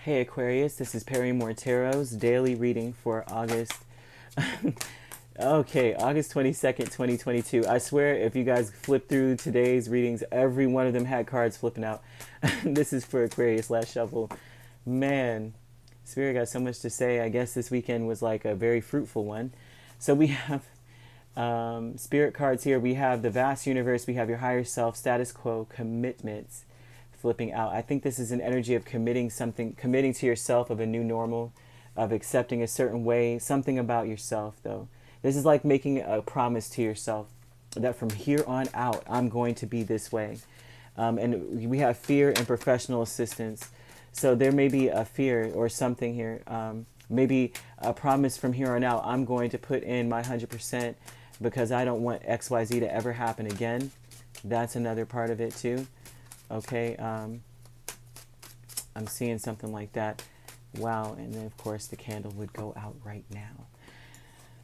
Hey Aquarius, this is Perrymore Tarot's daily reading for August. Okay, August 22nd, 2022. I swear if you guys flip through today's readings, every one of them had cards flipping out. This is for Aquarius last shuffle. Man, Spirit got so much to say. I guess this weekend was like a very fruitful one. So we have spirit cards here. We have the vast universe. We have your higher self, status quo, commitments flipping out. I think this is an energy of committing something, committing to yourself of a new normal, of accepting a certain way, something about yourself though. This is like making a promise to yourself that from here on out, I'm going to be this way. And we have fear and professional assistance. So there may be a fear or something here. Maybe a promise from here on out, I'm going to put in my 100% because I don't want XYZ to ever happen again. That's another part of it too. Okay, I'm seeing something like that. Wow, and then of course the candle would go out right now.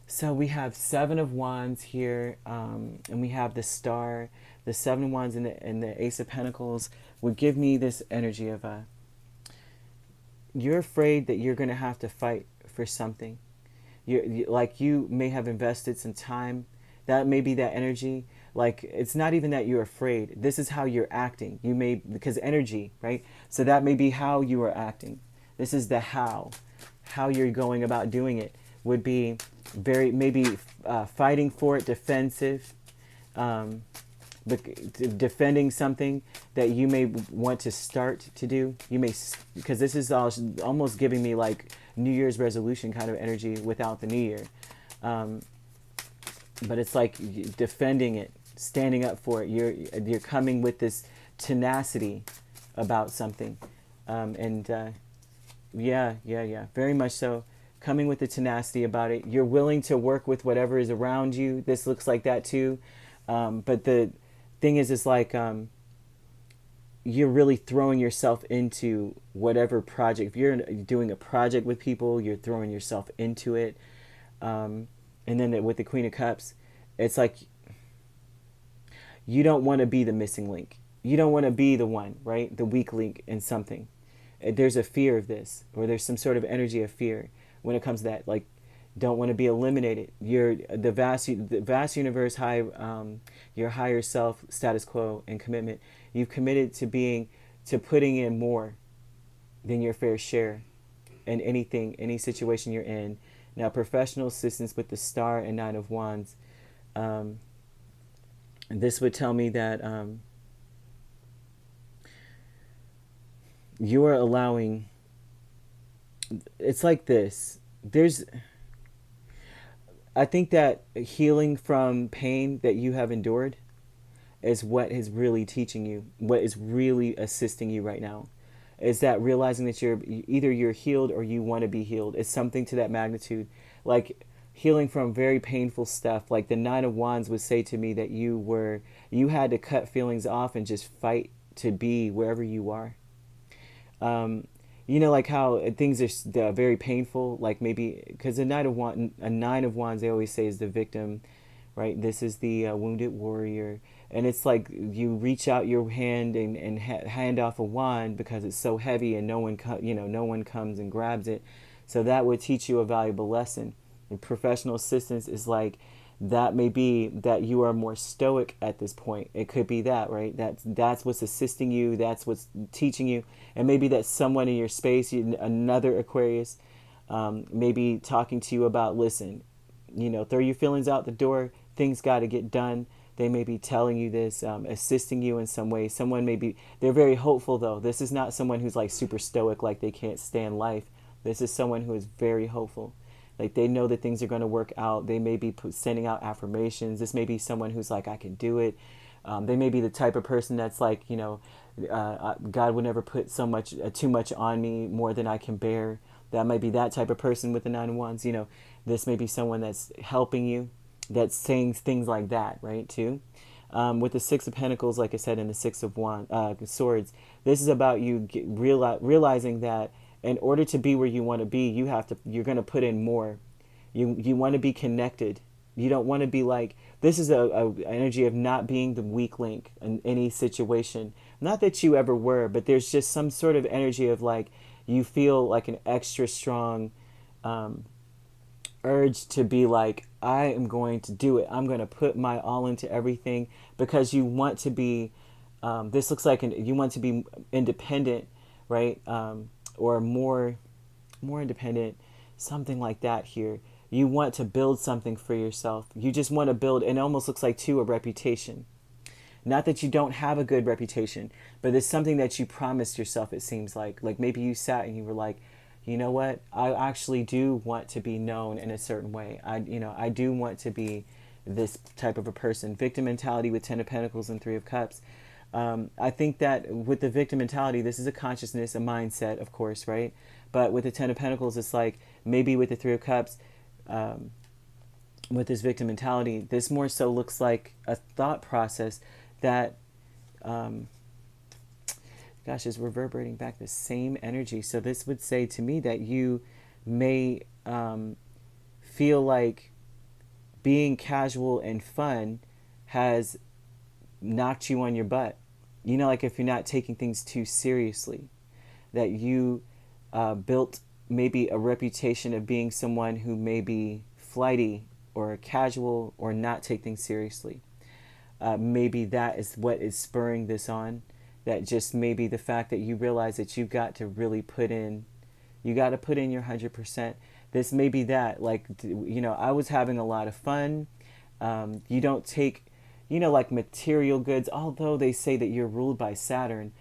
So we have Seven of Wands here, and we have the Star. The Seven of Wands and the Ace of Pentacles would give me this energy of you're afraid that you're going to have to fight for something. Like you may have invested some time. That may be that energy. Like, it's not even that you're afraid. This is how you're acting. You may, because energy, right? So that may be how you are acting. This is the how. How you're going about doing it would be very, maybe fighting for it, defensive, defending something that you may want to start to do. You may, because this is almost giving me like New Year's resolution kind of energy without the New Year. But it's like defending it, standing up for it. You're coming with this tenacity about something, yeah, very much so. Coming with the tenacity about it. You're willing to work with whatever is around you. This looks like that too. But the thing is like you're really throwing yourself into whatever project. If you're doing a project with people, you're throwing yourself into it. And then with the Queen of Cups, it's like you don't want to be the missing link. You don't want to be the one, right? The weak link in something. There's a fear of this, or there's some sort of energy of fear when it comes to that. Like, don't want to be eliminated. You're the vast universe, your higher self, status quo, and commitment. You've committed to putting in more than your fair share in anything, any situation you're in. Now, professional assistance with the Star and Nine of Wands. This would tell me that you are allowing, it's like this. I think that healing from pain that you have endured is what is really teaching you, what is really assisting you right now. Is that realizing that you're healed or you want to be healed. It's something to that magnitude. Like healing from very painful stuff. Like the Nine of Wands would say to me that you had to cut feelings off and just fight to be wherever you are. You know, like how things are very painful, like maybe because a Nine of Wands, they always say is the victim, right? This is the wounded warrior. And it's like you reach out your hand and hand off a wand because it's so heavy and no one comes and grabs it. So that would teach you a valuable lesson. And professional assistance is like, that may be that you are more stoic at this point. It could be that, right? That's what's assisting you. That's what's teaching you. And maybe that's someone in your space, another Aquarius, maybe talking to you about, listen, throw your feelings out the door. Things got to get done. They may be telling you this, assisting you in some way. They're very hopeful though. This is not someone who's like super stoic, like they can't stand life. This is someone who is very hopeful. Like they know that things are going to work out. They may be sending out affirmations. This may be someone who's like, I can do it. They may be the type of person that's like, God would never put too much on me, more than I can bear. That might be that type of person with the Nine of Wands. This may be someone that's helping you, that's saying things like that, right, too. With the Six of Pentacles, like I said, and the Six of Swords, this is about you realizing that in order to be where you want to be, you're going to put in more. You want to be connected. You don't want to be like, this is a energy of not being the weak link in any situation. Not that you ever were, but there's just some sort of energy of like, you feel like an extra strong urge to be like, I am going to do it. I'm going to put my all into everything, because you want to be, this looks like you want to be independent, right? Or more independent, something like that here. You want to build something for yourself. You just want to build, and it almost looks like too, a reputation. Not that you don't have a good reputation, but it's something that you promised yourself, it seems like. Like maybe you sat and you were like, you know what? I actually do want to be known in a certain way. I do want to be this type of a person. Victim mentality with Ten of Pentacles and Three of Cups. I think that with the victim mentality, this is a consciousness, a mindset, of course, right? But with the Ten of Pentacles, it's like maybe with the Three of Cups, with this victim mentality, this more so looks like a thought process that, gosh, is reverberating back the same energy. So this would say to me that you may feel like being casual and fun has knocked you on your butt. You know, like if you're not taking things too seriously, that you built maybe a reputation of being someone who may be flighty or casual or not take things seriously. Maybe that is what is spurring this on. That just maybe the fact that you realize that you've got to really put in, you got to put in your 100%. This may be that, like, you know, I was having a lot of fun. You don't take, you know, like material goods, although they say that you're ruled by Saturn.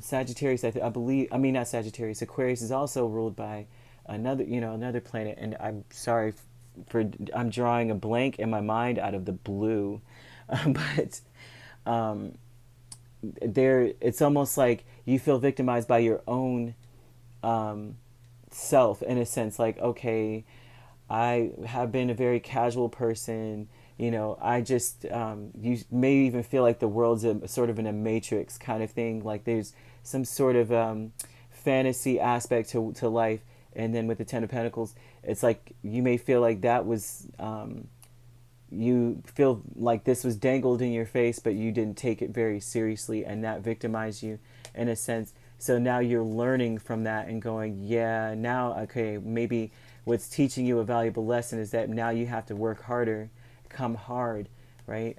Sagittarius, I believe, I mean, not Sagittarius, Aquarius is also ruled by another, you know, another planet. And I'm sorry I'm drawing a blank in my mind out of the blue. But there, it's almost like you feel victimized by your own self, in a sense. Like, okay, I have been a very casual person. You know, I just, you may even feel like the world's sort of in a matrix kind of thing. Like there's some sort of fantasy aspect to life. And then with the Ten of Pentacles, it's like you may feel like that was, you feel like this was dangled in your face, but you didn't take it very seriously, and that victimized you in a sense. So now you're learning from that and going, yeah, now, okay, maybe what's teaching you a valuable lesson is that now you have to work harder, come hard, right?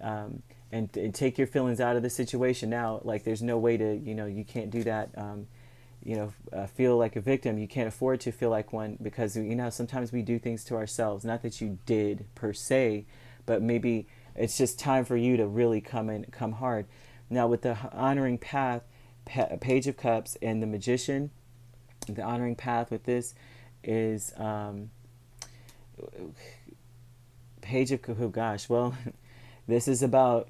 And take your feelings out of the situation now. Like there's no way to, you know, you can't do that. Feel like a victim. You can't afford to feel like one, because, you know, sometimes we do things to ourselves. Not that you did per se, but maybe it's just time for you to really come hard. Now with the honoring path, Page of Cups and the Magician, the honoring path with this is Page of, oh gosh, well, this is about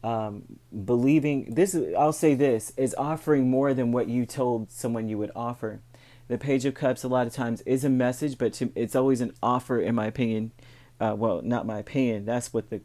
believing. This is, I'll say this, is offering more than what you told someone you would offer. The Page of Cups a lot of times is a message, but it's always an offer, in my opinion. Well, not my opinion. That's what the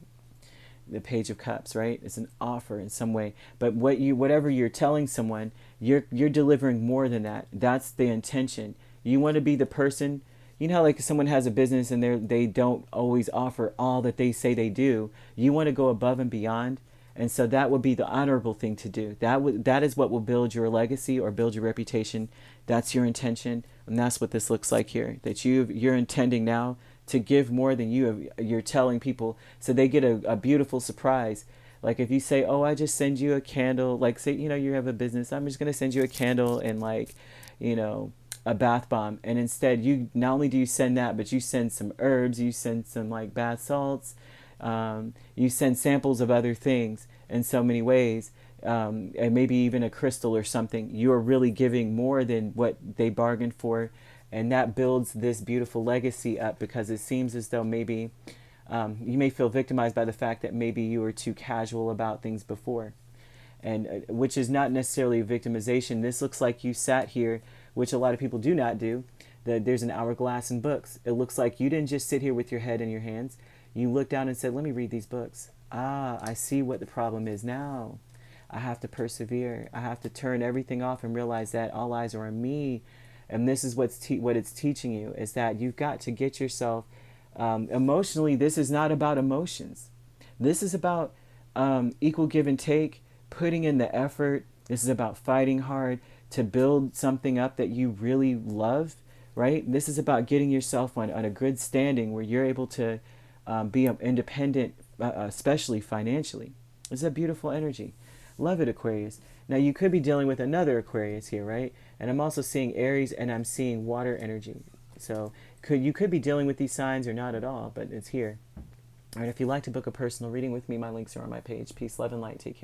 Page of Cups, right? It's an offer in some way. But whatever you're telling someone, you're delivering more than that. That's the intention. You want to be the person. You know how like someone has a business and they don't always offer all that they say they do. You want to go above and beyond. And so that would be the honorable thing to do. That is what will build your legacy or build your reputation. That's your intention, and that's what this looks like here. That you're intending now to give more than you're telling people, so they get a beautiful surprise. Like if you say, oh, I just send you a candle, like say, you know, you have a business, I'm just going to send you a candle and like, you know, a bath bomb. And instead you, not only do you send that, but you send some herbs, you send some like bath salts, you send samples of other things in so many ways, and maybe even a crystal or something. You are really giving more than what they bargained for. And that builds this beautiful legacy up, because it seems as though maybe you may feel victimized by the fact that maybe you were too casual about things before. And which is not necessarily victimization. This looks like you sat here, which a lot of people do not do. There's an hourglass in books. It looks like you didn't just sit here with your head in your hands. You looked down and said, let me read these books. Ah, I see what the problem is now. I have to persevere. I have to turn everything off and realize that all eyes are on me. And this is what it's teaching you, is that you've got to get yourself emotionally. This is not about emotions. This is about equal give and take, putting in the effort. This is about fighting hard, to build something up that you really love, right? This is about getting yourself on a good standing where you're able to be independent, especially financially. It's a beautiful energy. Love it, Aquarius. Now, you could be dealing with another Aquarius here, right? And I'm also seeing Aries, and I'm seeing water energy. So you could be dealing with these signs or not at all, but it's here. All right, if you'd like to book a personal reading with me, my links are on my page. Peace, love, and light. Take care.